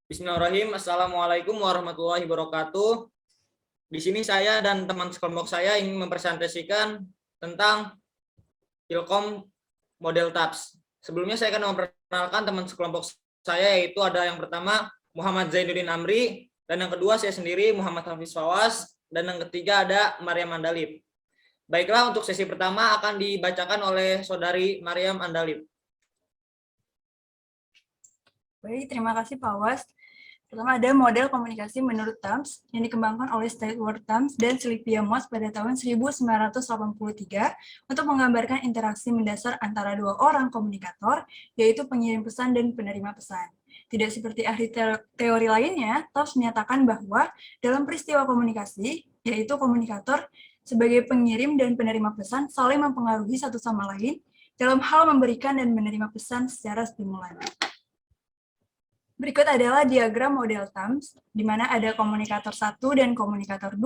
Bismillahirrahmanirrahim. Assalamualaikum warahmatullahi wabarakatuh. Di sini saya dan teman sekelompok saya ingin mempresentasikan tentang Ilkom model TAPS. Sebelumnya saya akan memperkenalkan teman sekelompok saya, yaitu ada yang pertama Muhammad Zainuddin Amri, dan yang kedua saya sendiri Muhammad Hafiz Fawas, dan yang ketiga ada Maryam Andalib. Baiklah, untuk sesi pertama akan dibacakan oleh saudari Maryam Andalib. Baik, terima kasih Pak Was. Pertama ada model komunikasi menurut TAMS yang dikembangkan oleh Stewart TAMS dan Sylvia Moss pada tahun 1983 untuk menggambarkan interaksi mendasar antara dua orang komunikator, yaitu pengirim pesan dan penerima pesan. Tidak seperti ahli teori lainnya, TAMS menyatakan bahwa dalam peristiwa komunikasi, yaitu komunikator sebagai pengirim dan penerima pesan saling mempengaruhi satu sama lain dalam hal memberikan dan menerima pesan secara stimulan. Berikut adalah diagram model TAMS, di mana ada komunikator 1 dan komunikator 2,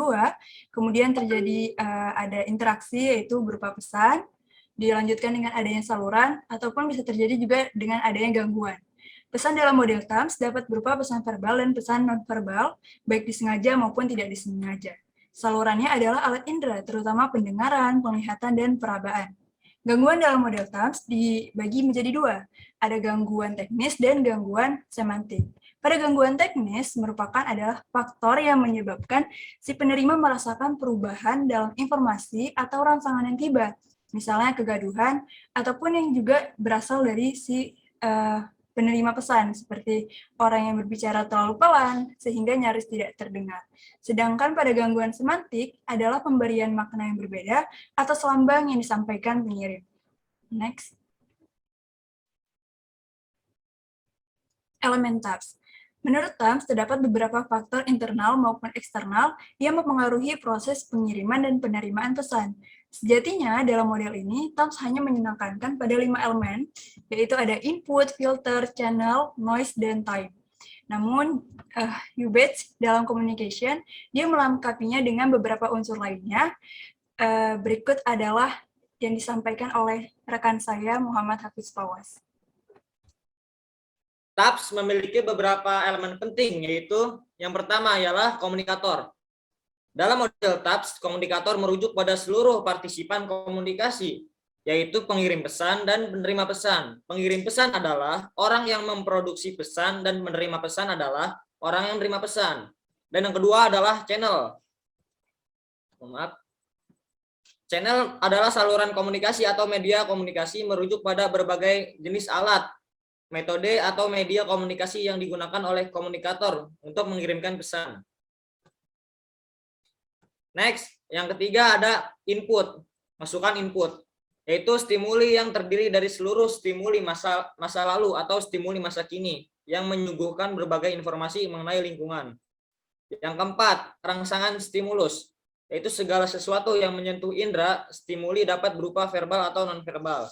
kemudian terjadi ada interaksi, yaitu berupa pesan, dilanjutkan dengan adanya saluran, ataupun bisa terjadi juga dengan adanya gangguan. Pesan dalam model TAMS dapat berupa pesan verbal dan pesan non-verbal, baik disengaja maupun tidak disengaja. Salurannya adalah alat indera, terutama pendengaran, penglihatan, dan perabaan. Gangguan dalam model TAMS dibagi menjadi dua, ada gangguan teknis dan gangguan semantik. Pada gangguan teknis merupakan adalah faktor yang menyebabkan si penerima merasakan perubahan dalam informasi atau rangsangan yang tiba, misalnya kegaduhan, ataupun yang juga berasal dari si penerima pesan, seperti orang yang berbicara terlalu pelan, sehingga nyaris tidak terdengar. Sedangkan pada gangguan semantik adalah pemberian makna yang berbeda atas lambang yang disampaikan pengirim. Next. Elemen TAPS. Menurut TAPS, terdapat beberapa faktor internal maupun eksternal yang mempengaruhi proses pengiriman dan penerimaan pesan. Sejatinya, dalam model ini, TAPS hanya menekankan pada 5 elemen, yaitu ada input, filter, channel, noise, dan time. Namun, Hubert dalam communication, dia melengkapinya dengan beberapa unsur lainnya. Berikut adalah yang disampaikan oleh rekan saya, Muhammad Hafiz Fawas. TAPS memiliki beberapa elemen penting, yaitu yang pertama ialah komunikator. Dalam model TAPS, komunikator merujuk pada seluruh partisipan komunikasi, yaitu pengirim pesan dan penerima pesan. Pengirim pesan adalah orang yang memproduksi pesan dan menerima pesan adalah orang yang menerima pesan. Dan yang kedua adalah channel. Channel adalah saluran komunikasi atau media komunikasi merujuk pada berbagai jenis alat, metode atau media komunikasi yang digunakan oleh komunikator untuk mengirimkan pesan. Next, yang ketiga ada input, masukan input, yaitu stimuli yang terdiri dari seluruh stimuli masa lalu atau stimuli masa kini yang menyuguhkan berbagai informasi mengenai lingkungan. Yang keempat, rangsangan stimulus, yaitu segala sesuatu yang menyentuh indera, stimuli dapat berupa verbal atau non-verbal.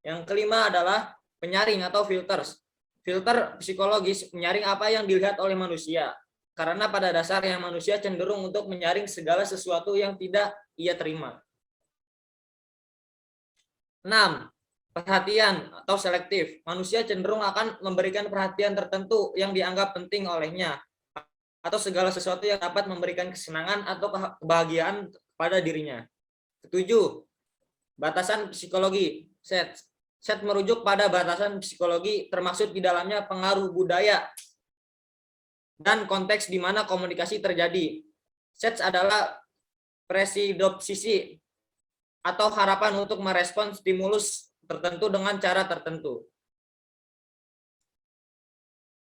Yang kelima adalah penyaring atau filters. Filter psikologis menyaring apa yang dilihat oleh manusia. Karena pada dasarnya manusia cenderung untuk menyaring segala sesuatu yang tidak ia terima. 6. Perhatian atau selektif. Manusia cenderung akan memberikan perhatian tertentu yang dianggap penting olehnya, atau segala sesuatu yang dapat memberikan kesenangan atau kebahagiaan pada dirinya. 7. Batasan psikologi. Set merujuk pada batasan psikologi, termasuk di dalamnya pengaruh budaya dan konteks di mana komunikasi terjadi. Set adalah presidopsisi atau harapan untuk merespon stimulus tertentu dengan cara tertentu.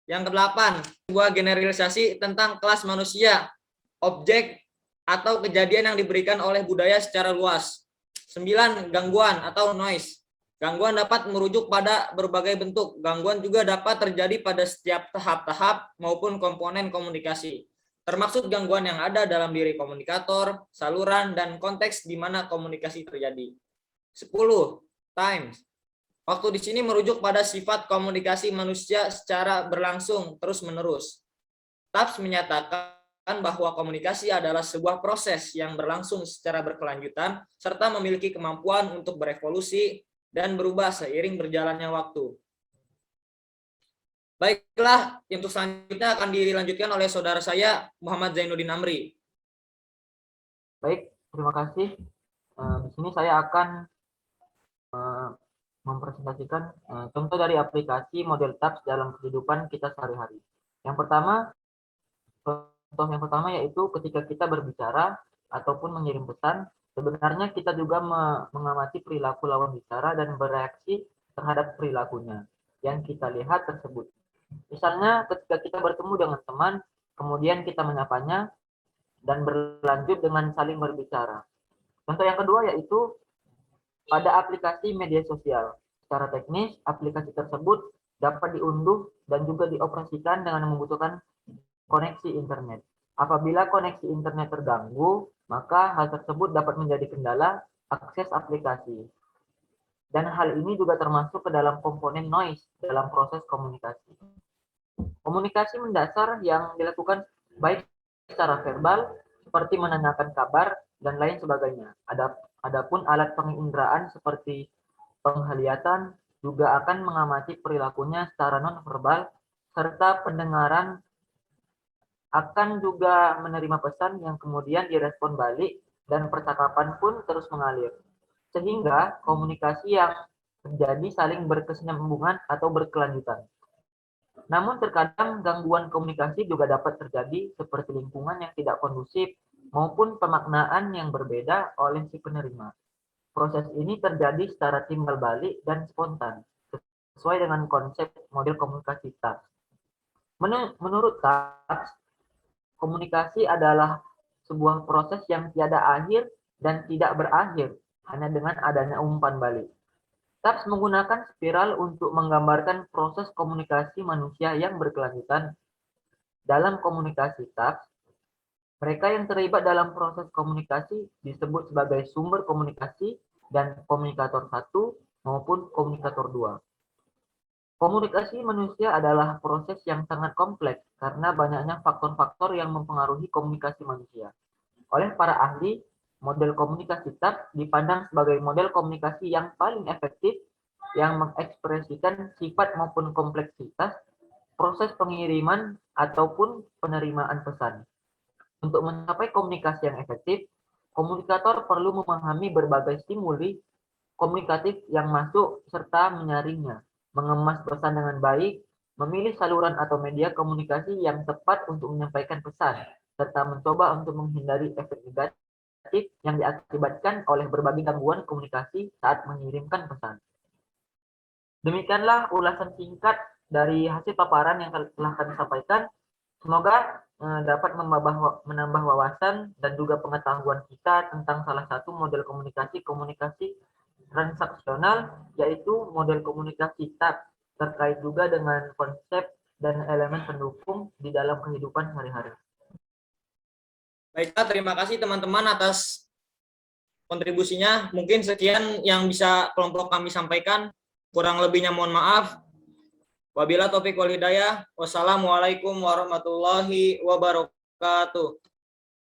Yang kedelapan, sebuah generalisasi tentang kelas manusia, objek atau kejadian yang diberikan oleh budaya secara luas. 9. Gangguan atau noise. Gangguan dapat merujuk pada berbagai bentuk. Gangguan juga dapat terjadi pada setiap tahap-tahap maupun komponen komunikasi, termasuk gangguan yang ada dalam diri komunikator, saluran, dan konteks di mana komunikasi terjadi. 10. Times. Waktu di sini merujuk pada sifat komunikasi manusia secara berlangsung terus-menerus. TAPS menyatakan bahwa komunikasi adalah sebuah proses yang berlangsung secara berkelanjutan serta memiliki kemampuan untuk berevolusi dan berubah seiring berjalannya waktu. Baiklah, untuk selanjutnya akan dilanjutkan oleh saudara saya Muhammad Zainuddin Amri. Baik, terima kasih. Di sini saya akan mempresentasikan contoh dari aplikasi model tabs dalam kehidupan kita sehari-hari. Yang pertama, contoh yang pertama yaitu ketika kita berbicara ataupun mengirim pesan, sebenarnya kita juga mengamati perilaku lawan bicara dan bereaksi terhadap perilakunya yang kita lihat tersebut. Misalnya ketika kita bertemu dengan teman, kemudian kita menyapanya dan berlanjut dengan saling berbicara. Contoh yang kedua yaitu pada aplikasi media sosial. Secara teknis, aplikasi tersebut dapat diunduh dan juga dioperasikan dengan membutuhkan koneksi internet. Apabila koneksi internet terganggu, maka hal tersebut dapat menjadi kendala akses aplikasi. Dan hal ini juga termasuk ke dalam komponen noise dalam proses komunikasi. Komunikasi mendasar yang dilakukan baik secara verbal, seperti menanyakan kabar, dan lain sebagainya. Adapun alat penginderaan seperti penglihatan juga akan mengamati perilakunya secara non-verbal, serta pendengaran akan juga menerima pesan yang kemudian direspon balik, dan percakapan pun terus mengalir. Sehingga komunikasi yang terjadi saling berkesinambungan atau berkelanjutan. Namun terkadang gangguan komunikasi juga dapat terjadi seperti lingkungan yang tidak kondusif maupun pemaknaan yang berbeda oleh si penerima. Proses ini terjadi secara timbal balik dan spontan, sesuai dengan konsep model komunikasi TAPS. Menurut TAPS, komunikasi adalah sebuah proses yang tiada akhir dan tidak berakhir hanya dengan adanya umpan balik. TAPS menggunakan spiral untuk menggambarkan proses komunikasi manusia yang berkelanjutan. Dalam komunikasi TAPS, mereka yang terlibat dalam proses komunikasi disebut sebagai sumber komunikasi dan komunikator 1 maupun komunikator 2. Komunikasi manusia adalah proses yang sangat kompleks karena banyaknya faktor-faktor yang mempengaruhi komunikasi manusia. Oleh para ahli, model komunikasi TAPS dipandang sebagai model komunikasi yang paling efektif yang mengekspresikan sifat maupun kompleksitas proses pengiriman ataupun penerimaan pesan. Untuk mencapai komunikasi yang efektif, komunikator perlu memahami berbagai stimuli komunikatif yang masuk serta menyaringnya, mengemas pesan dengan baik, memilih saluran atau media komunikasi yang tepat untuk menyampaikan pesan, serta mencoba untuk menghindari efek negatif yang diakibatkan oleh berbagai gangguan komunikasi saat mengirimkan pesan. Demikianlah ulasan singkat dari hasil paparan yang telah kami sampaikan. Semoga dapat menambah wawasan dan juga pengetahuan kita tentang salah satu model komunikasi transaksional, yaitu model komunikasi TAPS, terkait juga dengan konsep dan elemen pendukung di dalam kehidupan sehari-hari. Baiklah, terima kasih teman-teman atas kontribusinya. Mungkin sekian yang bisa kelompok kami sampaikan. Kurang lebihnya mohon maaf. Wabillahi taufiq wal hidayah. Wassalamualaikum warahmatullahi wabarakatuh.